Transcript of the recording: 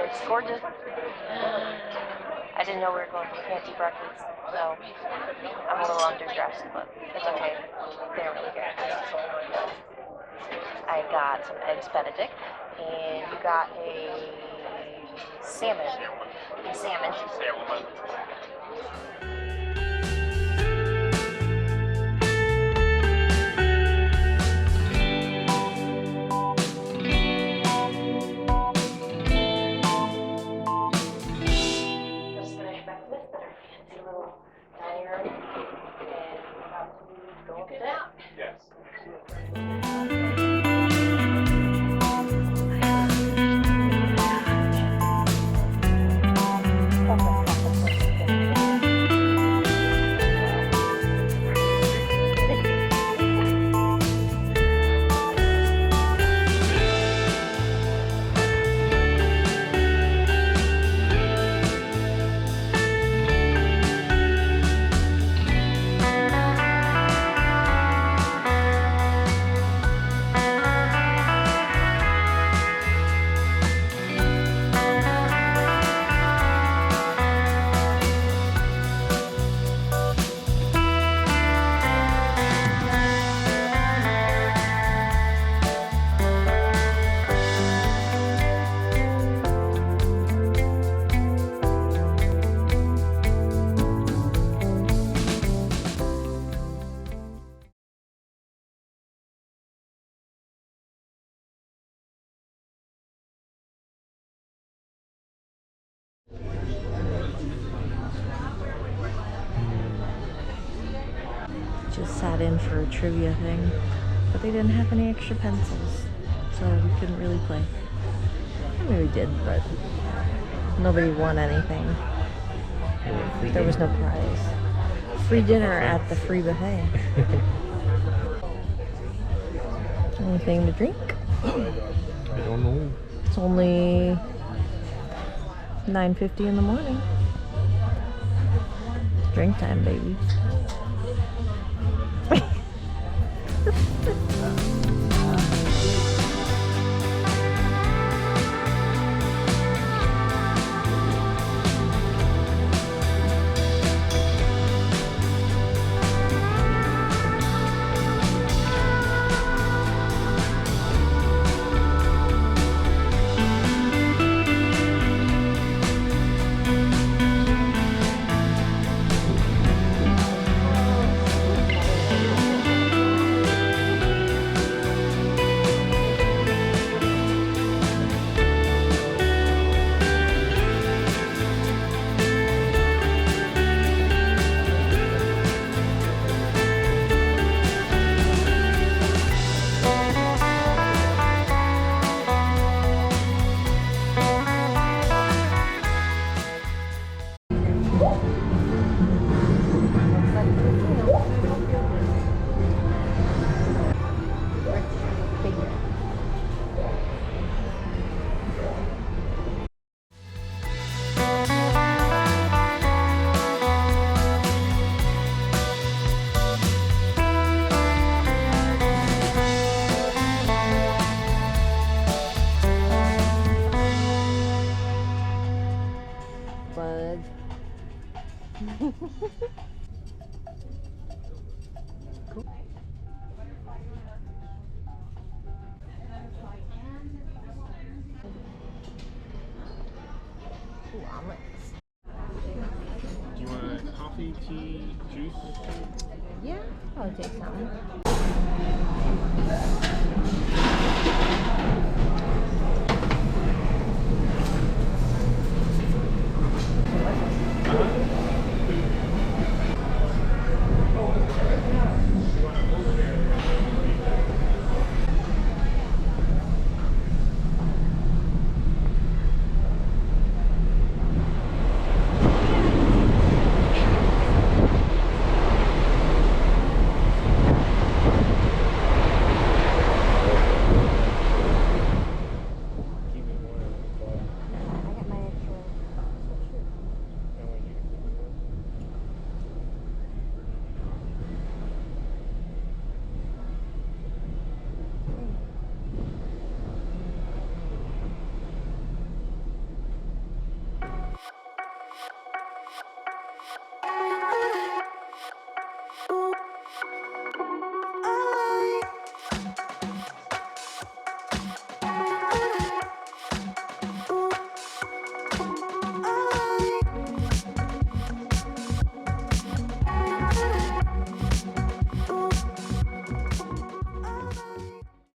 It's gorgeous. I didn't know we were going to fancy breakfast, so I'm a little underdressed, but it's okay. They don't really care. I got some eggs Benedict, and you got a salmon. Salmon. Just finished breakfast at our fancy little dining room, and about to go get out. Yes. Just sat in for a trivia thing, but they didn't have any extra pencils, so we couldn't really play. I mean, we did, but nobody won anything. There was no prize. Free dinner at the free buffet. Anything to drink? I don't know. It's only 9:50 in the morning. Drink time, baby. Bug. Cool. Ooh, omelets. Do you want coffee, tea, juice? Yeah, I'll take some.